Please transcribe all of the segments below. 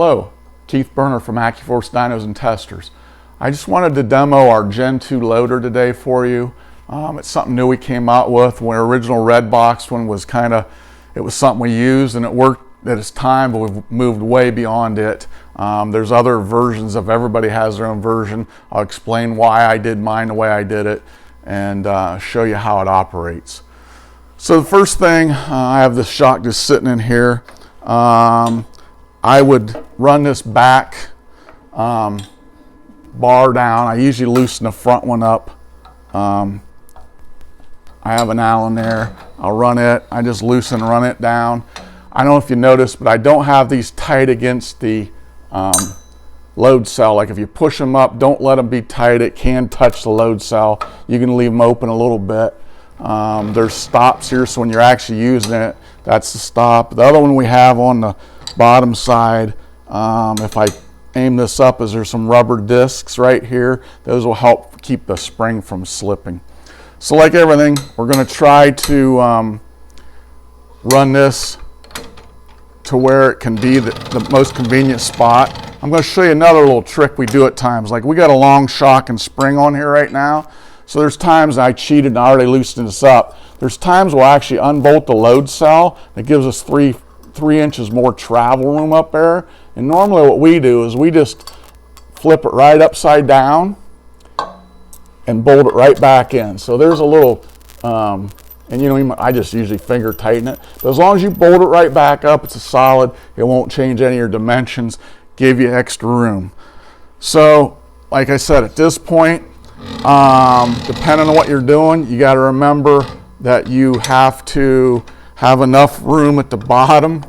Hello, Keith Berner from AccuForce Dynos and Testers. I just wanted to demo our Gen 2 loader today for you. It's something new we came out with. When our original red box one was it was something we used and it worked at its time, but we've moved way beyond it. There's other versions of everybody has their own version. I'll explain why I did mine the way I did it and show you how it operates. So the first thing, I have this shock just sitting in here. I would run this back bar down. I usually loosen the front one up. I have an Allen there. I'll run it. I just loosen and run it down. I don't know if you noticed, but I don't have these tight against the load cell. Like if you push them up, don't let them be tight. It can touch the load cell. You can leave them open a little bit. There's stops here, so when you're actually using it, that's the stop. The other one we have on the bottom side, if I aim this up, there's some rubber discs right here. Those will help keep the spring from slipping. So like everything, we're going to try to run this to where it can be the most convenient spot. I'm going to show you another little trick we do at times. Like we got a long shock and spring on here right now. So there's times I cheated and I already loosened this up. There's times we'll actually unbolt the load cell. That gives us three inches more travel room up there. And normally what we do is we just flip it right upside down and bolt it right back in. So there's a little, and you know, I just usually finger tighten it. But as long as you bolt it right back up, it's a solid. It won't change any of your dimensions, give you extra room. So like I said, at this point, depending on what you're doing, you got to remember that you have to have enough room at the bottom.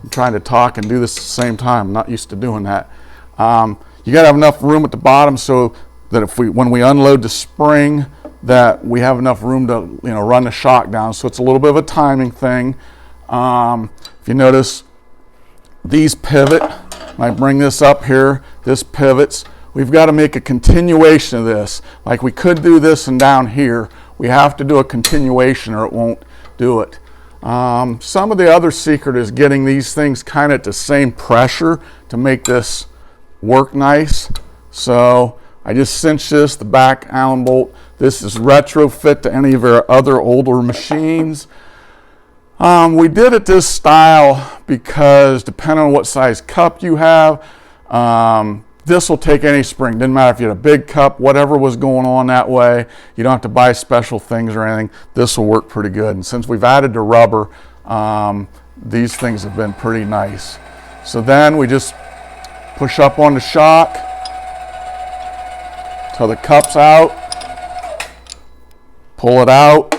I'm trying to talk and do this at the same time. I'm not used to doing that. You got to have enough room at the bottom so that when we unload the spring, that we have enough room to run the shock down. So it's a little bit of a timing thing. If you notice, these pivot. When I bring this up here, this pivots. We've got to make a continuation of this. Like we could do this and down here. We have to do a continuation or it won't do it. Some of the other secret is getting these things kind of at the same pressure to make this work nice. So I just cinched this, the back Allen bolt. This is retrofit to any of our other older machines. We did it this style because depending on what size cup you have, this will take any spring. Didn't matter if you had a big cup, whatever was going on that way. You don't have to buy special things or anything. This will work pretty good. And since we've added the rubber, these things have been pretty nice. So then we just push up on the shock till the cup's out. Pull it out.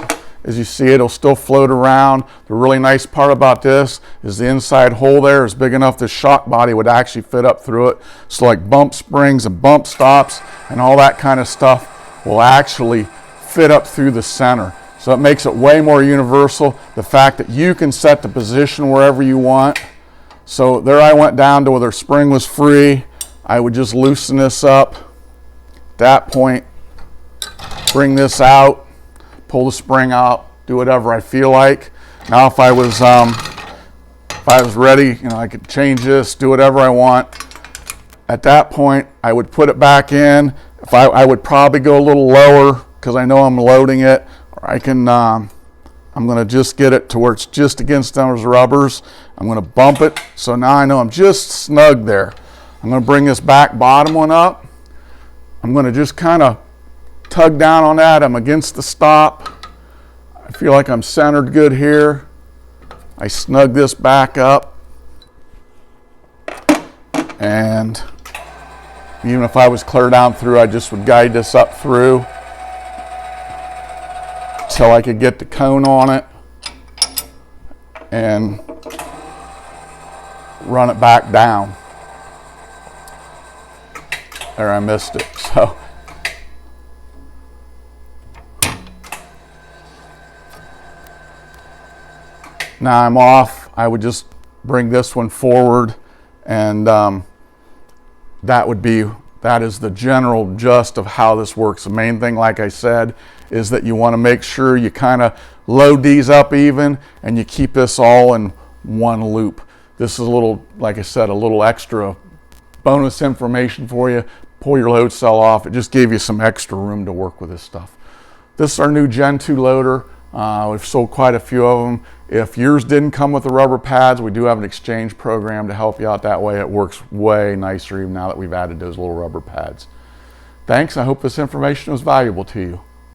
As you see, it'll still float around. The really nice part about this is the inside hole there is big enough the shock body would actually fit up through it. So like bump springs and bump stops and all that kind of stuff will actually fit up through the center. So it makes it way more universal. The fact that you can set the position wherever you want. So there I went down to where the spring was free. I would just loosen this up. At that point, bring this out. Pull the spring out, do whatever I feel like. Now if I was ready, I could change this, do whatever I want. At that point, I would put it back in. If I would probably go a little lower because I know I'm loading it. Or I can, I'm gonna just get it to where it's just against those rubbers. I'm gonna bump it, so now I know I'm just snug there. I'm gonna bring this back bottom one up. I'm gonna just kind of tug down on that. I'm against the stop. I feel like I'm centered good here. I snug this back up. And even if I was clear down through, I just would guide this up through till I could get the cone on it and run it back down. There, I missed it. So now I'm off. I would just bring this one forward and that is the general gist of how this works. The main thing, like I said, is that you want to make sure you kind of load these up even and you keep this all in one loop. This is a little, like I said, a little extra bonus information for you. Pull your load cell off. It just gave you some extra room to work with this stuff. This is our new Gen 2 loader. We've sold quite a few of them. If yours didn't come with the rubber pads, we do have an exchange program to help you out that way. It works way nicer even now that we've added those little rubber pads. Thanks. I hope this information was valuable to you.